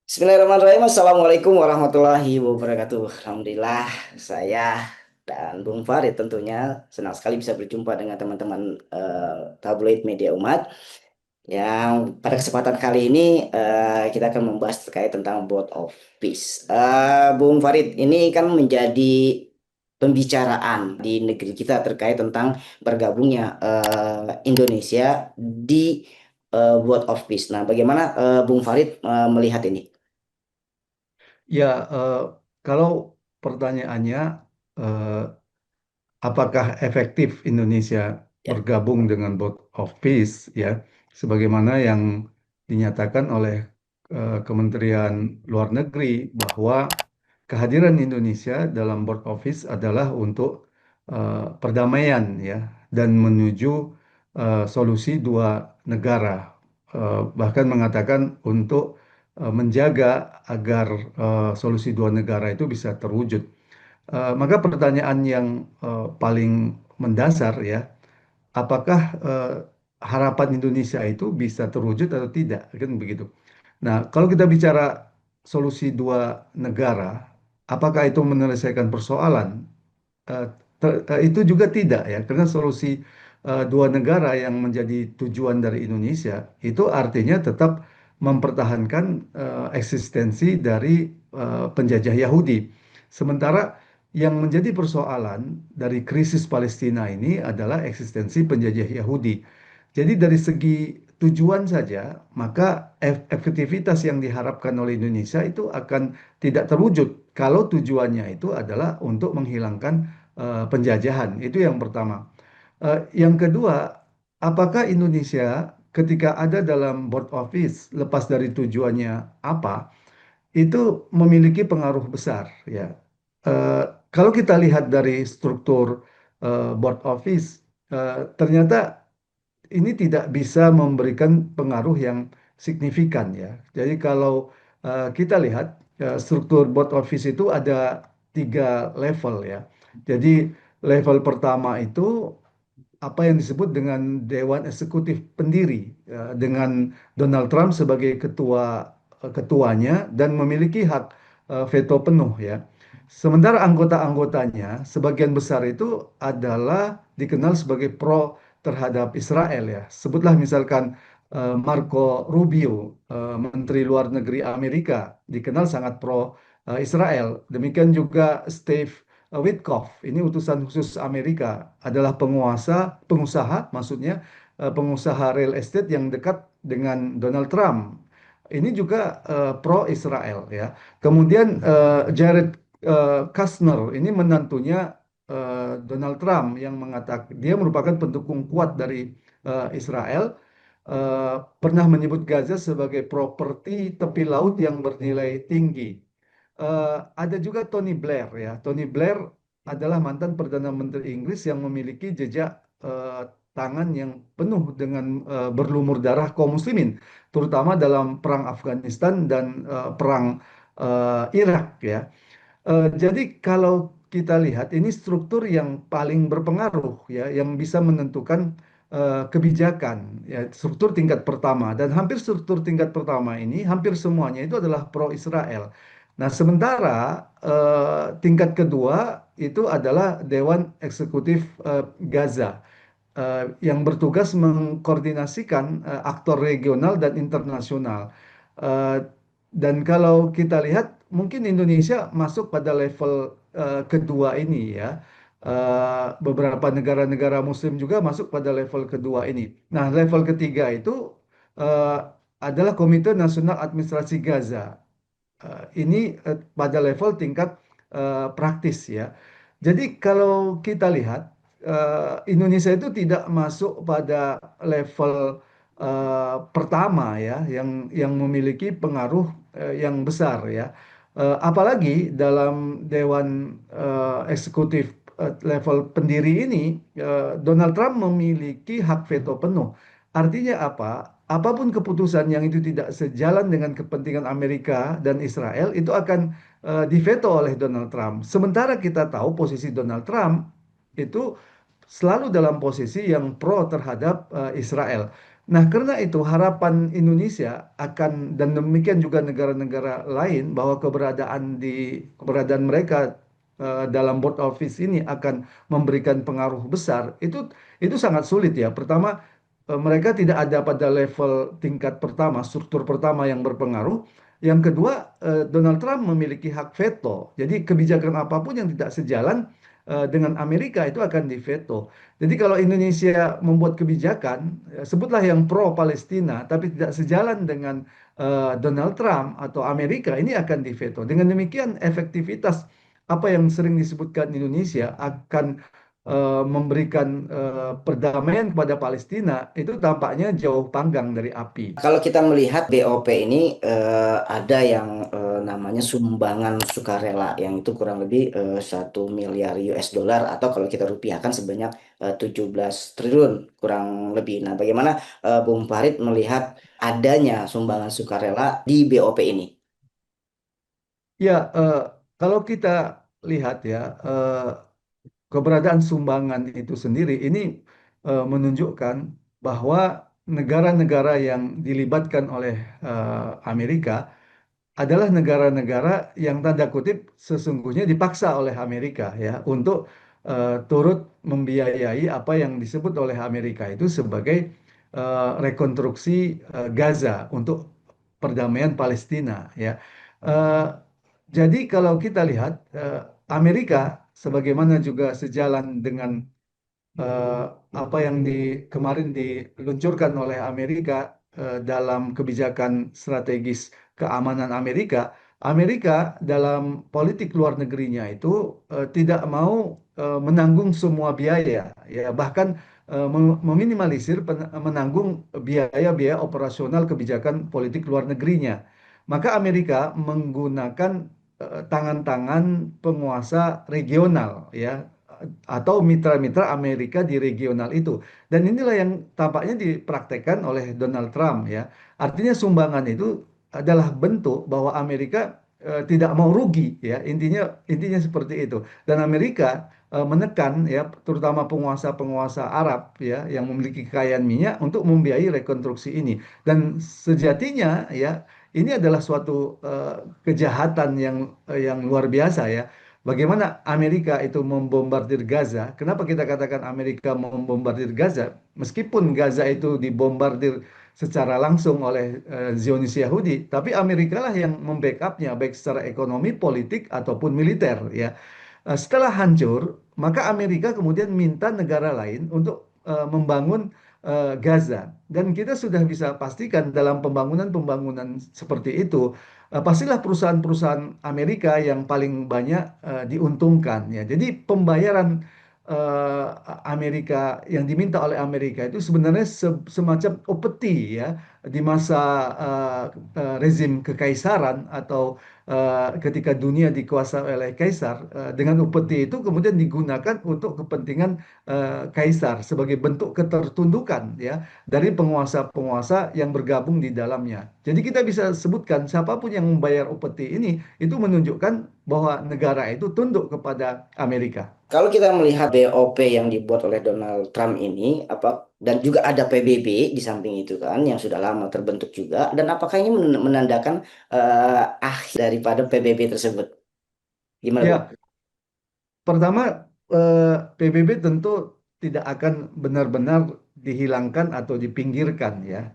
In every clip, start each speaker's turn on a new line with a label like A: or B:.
A: Bismillahirrahmanirrahim. Assalamualaikum warahmatullahi wabarakatuh. Alhamdulillah, saya dan Bung Farid tentunya senang sekali bisa berjumpa dengan teman-teman tabloid media umat. Yang pada kesempatan kali ini kita akan membahas terkait tentang Board of Peace. Bung Farid, ini kan menjadi pembicaraan di negeri kita terkait tentang bergabungnya Indonesia di Board of Peace. Nah, bagaimana Bung Farid melihat ini?
B: Ya, kalau pertanyaannya, eh, apakah efektif Indonesia
A: Ya.
B: bergabung dengan Board of Peace, ya, sebagaimana yang dinyatakan oleh Kementerian Luar Negeri bahwa kehadiran Indonesia dalam Board of Peace adalah untuk perdamaian, ya, dan menuju solusi dua negara. Bahkan mengatakan untuk menjaga agar solusi dua negara itu bisa terwujud. Maka pertanyaan yang paling mendasar, ya, apakah harapan Indonesia itu bisa terwujud atau tidak, kan begitu. Nah, kalau kita bicara solusi dua negara, apakah itu menyelesaikan persoalan? Eh, itu juga tidak, ya, karena solusi dua negara yang menjadi tujuan dari Indonesia itu artinya tetap mempertahankan eksistensi dari penjajah Yahudi. Sementara yang menjadi persoalan dari krisis Palestina ini adalah eksistensi penjajah Yahudi. Jadi dari segi tujuan saja, maka efektivitas yang diharapkan oleh Indonesia itu akan tidak terwujud kalau tujuannya itu adalah untuk menghilangkan penjajahan. Itu yang pertama. Yang kedua, apakah Indonesia ketika ada dalam board office lepas dari tujuannya apa, itu memiliki pengaruh besar, ya. Kalau kita lihat dari struktur board office, ternyata ini tidak bisa memberikan pengaruh yang signifikan, ya. Jadi kalau kita lihat struktur board office itu ada tiga level, ya. Jadi level pertama itu apa yang disebut dengan Dewan Eksekutif Pendiri, dengan Donald Trump sebagai ketuanya dan memiliki hak veto penuh, ya. Sementara anggota-anggotanya sebagian besar itu adalah dikenal sebagai pro terhadap Israel, ya. Sebutlah misalkan Marco Rubio, Menteri Luar Negeri Amerika, dikenal sangat pro Israel. Demikian juga Steve Witkoff, ini utusan khusus Amerika, adalah pengusaha, maksudnya pengusaha real estate yang dekat dengan Donald Trump. Ini juga pro Israel, ya. Kemudian Jared Kushner, ini menantunya Donald Trump yang mengatakan dia merupakan pendukung kuat dari Israel. Pernah menyebut Gaza sebagai properti tepi laut yang bernilai tinggi. Ada juga Tony Blair, ya. Tony Blair adalah mantan Perdana Menteri Inggris yang memiliki jejak tangan yang penuh dengan berlumur darah kaum muslimin, terutama dalam perang Afghanistan dan perang Irak, ya. Jadi kalau kita lihat ini struktur yang paling berpengaruh, ya, yang bisa menentukan kebijakan, ya, struktur tingkat pertama, dan hampir struktur tingkat pertama ini hampir semuanya itu adalah pro Israel. Nah, sementara tingkat kedua itu adalah Dewan Eksekutif Gaza, yang bertugas mengkoordinasikan aktor regional dan internasional. Eh, dan kalau kita lihat, mungkin Indonesia masuk pada level kedua ini, ya. Beberapa negara-negara Muslim juga masuk pada level kedua ini. Nah, level ketiga itu eh, adalah Komite Nasional Administrasi Gaza. Ini pada level tingkat praktis, ya. Jadi kalau kita lihat Indonesia itu tidak masuk pada level pertama, ya, yang memiliki pengaruh yang besar, ya. Apalagi dalam Dewan Eksekutif level pendiri ini, Donald Trump memiliki hak veto penuh. Artinya apa? Apapun keputusan yang itu tidak sejalan dengan kepentingan Amerika dan Israel itu akan diveto oleh Donald Trump. Sementara kita tahu posisi Donald Trump itu selalu dalam posisi yang pro terhadap Israel. Nah, karena itu harapan Indonesia akan dan demikian juga negara-negara lain bahwa keberadaan mereka dalam board office ini akan memberikan pengaruh besar. Itu sangat sulit ya. Pertama, mereka tidak ada pada level tingkat pertama, struktur pertama yang berpengaruh. Yang kedua, Donald Trump memiliki hak veto. Jadi kebijakan apapun yang tidak sejalan dengan Amerika itu akan diveto. Jadi kalau Indonesia membuat kebijakan, sebutlah yang pro Palestina, tapi tidak sejalan dengan Donald Trump atau Amerika, ini akan diveto. Dengan demikian, efektivitas apa yang sering disebutkan Indonesia akan memberikan perdamaian kepada Palestina itu tampaknya jauh panggang dari api.
A: Kalau kita melihat BOP ini ada yang namanya sumbangan sukarela yang itu kurang lebih 1 miliar US dollar atau kalau kita rupiahkan sebanyak 17 triliun kurang lebih. Nah, bagaimana Bung Farid melihat adanya sumbangan sukarela di BOP ini?
B: Ya, kalau kita lihat ya, keberadaan sumbangan itu sendiri ini menunjukkan bahwa negara-negara yang dilibatkan oleh Amerika adalah negara-negara yang tanda kutip sesungguhnya dipaksa oleh Amerika ya untuk turut membiayai apa yang disebut oleh Amerika itu sebagai rekonstruksi Gaza untuk perdamaian Palestina ya. Eh, jadi kalau kita lihat Amerika sebagaimana juga sejalan dengan eh, apa yang kemarin diluncurkan oleh Amerika dalam kebijakan strategis keamanan Amerika, Amerika dalam politik luar negerinya itu tidak mau menanggung semua biaya, ya bahkan meminimalisir menanggung biaya-biaya operasional kebijakan politik luar negerinya. Maka Amerika menggunakan tangan-tangan penguasa regional, ya atau mitra-mitra Amerika di regional itu. Dan inilah yang tampaknya dipraktekkan oleh Donald Trump ya. Artinya sumbangan itu adalah bentuk bahwa Amerika tidak mau rugi ya. Intinya seperti itu. Dan Amerika menekan ya terutama penguasa-penguasa Arab ya yang memiliki kekayaan minyak untuk membiayai rekonstruksi ini. Dan sejatinya ya ini adalah suatu kejahatan yang luar biasa ya. Bagaimana Amerika itu membombardir Gaza? Kenapa kita katakan Amerika membombardir Gaza? Meskipun Gaza itu dibombardir secara langsung oleh Zionis Yahudi, tapi Amerika lah yang membackupnya baik secara ekonomi, politik ataupun militer ya. Setelah hancur, maka Amerika kemudian minta negara lain untuk membangun Gaza. Dan kita sudah bisa pastikan dalam pembangunan-pembangunan seperti itu, pastilah perusahaan-perusahaan Amerika yang paling banyak diuntungkan ya. Jadi pembayaran eh, Amerika yang diminta oleh Amerika itu sebenarnya semacam upeti ya di masa rezim kekaisaran atau ketika dunia dikuasai oleh kaisar, dengan upeti itu kemudian digunakan untuk kepentingan kaisar sebagai bentuk ketertundukan ya dari penguasa-penguasa yang bergabung di dalamnya. Jadi kita bisa sebutkan siapapun yang membayar upeti ini itu menunjukkan bahwa negara itu tunduk kepada Amerika.
A: Kalau kita melihat BOP yang dibuat oleh Donald Trump ini, apa dan juga ada PBB di samping itu kan yang sudah lama terbentuk juga, dan apakah ini menandakan akhir daripada PBB tersebut? Gimana, Bung?
B: Ya, pertama, PBB tentu tidak akan benar-benar dihilangkan atau dipinggirkan ya.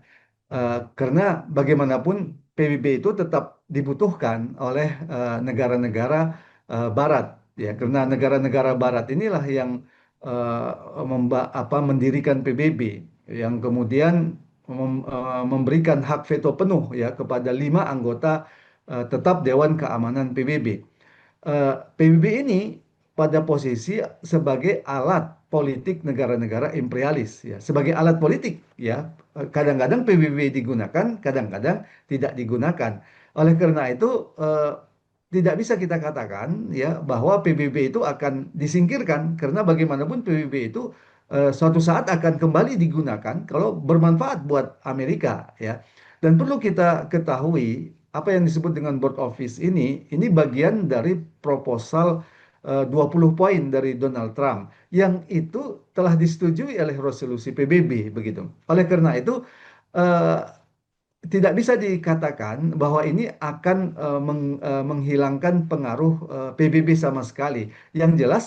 B: Karena bagaimanapun PBB itu tetap dibutuhkan oleh negara-negara Barat ya. Karena negara-negara Barat inilah yang mendirikan PBB yang kemudian memberikan hak veto penuh ya kepada 5 anggota tetap Dewan Keamanan PBB. PBB ini pada posisi sebagai alat politik negara-negara imperialis ya, sebagai alat politik ya. Kadang-kadang PBB digunakan, kadang-kadang tidak digunakan. Oleh karena itu tidak bisa kita katakan ya bahwa PBB itu akan disingkirkan karena bagaimanapun PBB itu suatu saat akan kembali digunakan kalau bermanfaat buat Amerika ya. Dan perlu kita ketahui apa yang disebut dengan board office ini bagian dari proposal 20 poin dari Donald Trump yang itu telah disetujui oleh resolusi PBB begitu. Oleh karena itu eh, tidak bisa dikatakan bahwa ini akan menghilangkan pengaruh PBB sama sekali. Yang jelas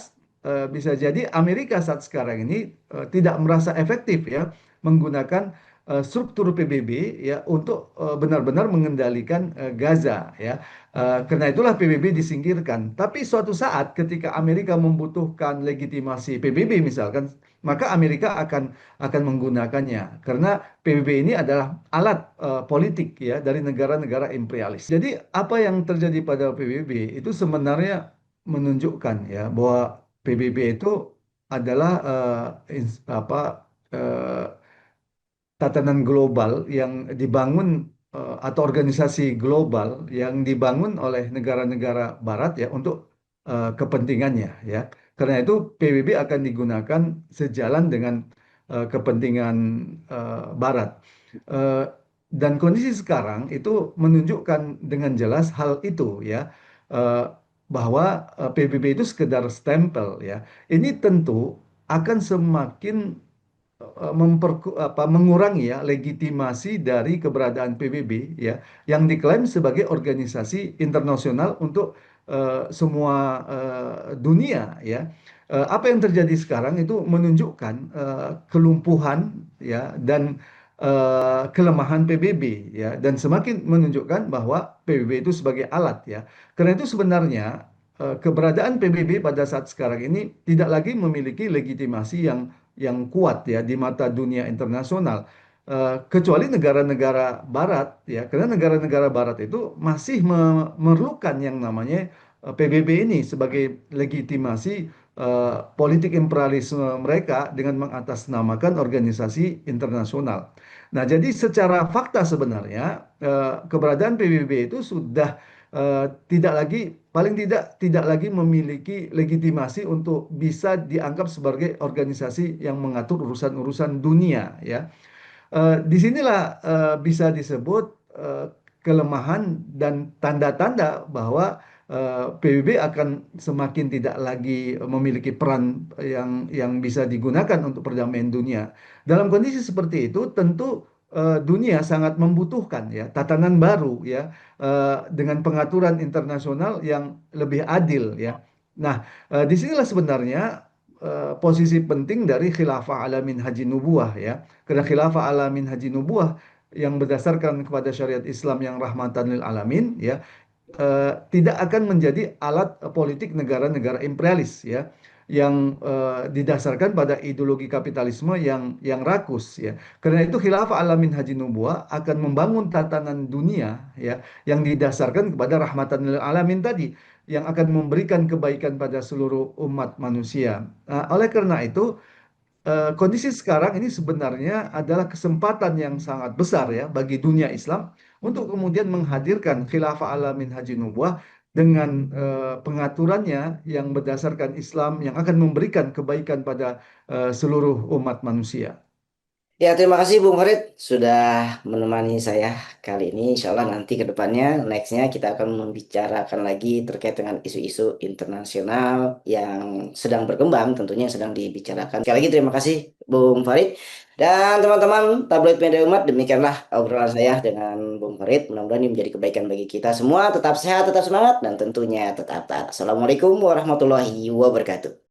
B: bisa jadi Amerika saat sekarang ini tidak merasa efektif ya menggunakan struktur PBB ya untuk benar-benar mengendalikan Gaza ya. Karena itulah PBB disingkirkan. Tapi suatu saat ketika Amerika membutuhkan legitimasi PBB misalkan, maka Amerika akan menggunakannya karena PBB ini adalah alat politik ya dari negara-negara imperialis. Jadi apa yang terjadi pada PBB itu sebenarnya menunjukkan ya bahwa PBB itu adalah eh, tatanan global yang dibangun atau organisasi global yang dibangun oleh negara-negara Barat ya untuk kepentingannya ya. Karena itu PBB akan digunakan sejalan dengan kepentingan Barat. Eh, dan kondisi sekarang itu menunjukkan dengan jelas hal itu ya. Eh, bahwa PBB itu sekedar stempel ya. Ini tentu akan semakin mengurangi ya legitimasi dari keberadaan PBB ya yang diklaim sebagai organisasi internasional untuk semua dunia ya. Apa yang terjadi sekarang itu menunjukkan kelumpuhan ya dan kelemahan PBB ya dan semakin menunjukkan bahwa PBB itu sebagai alat ya. Karena itu sebenarnya keberadaan PBB pada saat sekarang ini tidak lagi memiliki legitimasi yang kuat ya di mata dunia internasional. Kecuali negara-negara Barat ya karena negara-negara Barat itu masih memerlukan yang namanya PBB ini sebagai legitimasi politik imperialisme mereka dengan mengatasnamakan organisasi internasional. Nah, jadi secara fakta sebenarnya keberadaan PBB itu sudah tidak lagi paling tidak lagi memiliki legitimasi untuk bisa dianggap sebagai organisasi yang mengatur urusan-urusan dunia ya. Disinilah bisa disebut eh, kelemahan dan tanda-tanda bahwa PBB akan semakin tidak lagi memiliki peran yang bisa digunakan untuk perdamaian dunia. Dalam kondisi seperti itu, tentu dunia sangat membutuhkan ya tatanan baru ya dengan pengaturan internasional yang lebih adil ya. Nah, disinilah sebenarnya posisi penting dari Khilafah Alamin Haji Nubuwah ya. Karena khilafah alamin haji nubuah yang berdasarkan kepada syariat Islam yang rahmatan lil alamin ya tidak akan menjadi alat politik negara-negara imperialis ya yang didasarkan pada ideologi kapitalisme yang rakus ya. Karena itu khilafah alamin haji nubuah akan membangun tatanan dunia ya yang didasarkan kepada rahmatan lil alamin tadi yang akan memberikan kebaikan pada seluruh umat manusia. Nah, oleh karena itu kondisi sekarang ini sebenarnya adalah kesempatan yang sangat besar ya bagi dunia Islam untuk kemudian menghadirkan khilafah alamin haji nubuah dengan pengaturannya yang berdasarkan Islam yang akan memberikan kebaikan pada seluruh umat manusia.
A: Ya, terima kasih Bung Farid sudah menemani saya kali ini. Insya Allah nanti ke depannya, nextnya kita akan membicarakan lagi terkait dengan isu-isu internasional yang sedang berkembang, tentunya yang sedang dibicarakan. Sekali lagi terima kasih Bung Farid. Dan teman-teman tabloid media umat, demikianlah obrolan saya dengan Bung Farid. Mudah-mudahan ini menjadi kebaikan bagi kita semua. Tetap sehat, tetap semangat, dan tentunya tetap taat. Assalamualaikum warahmatullahi wabarakatuh.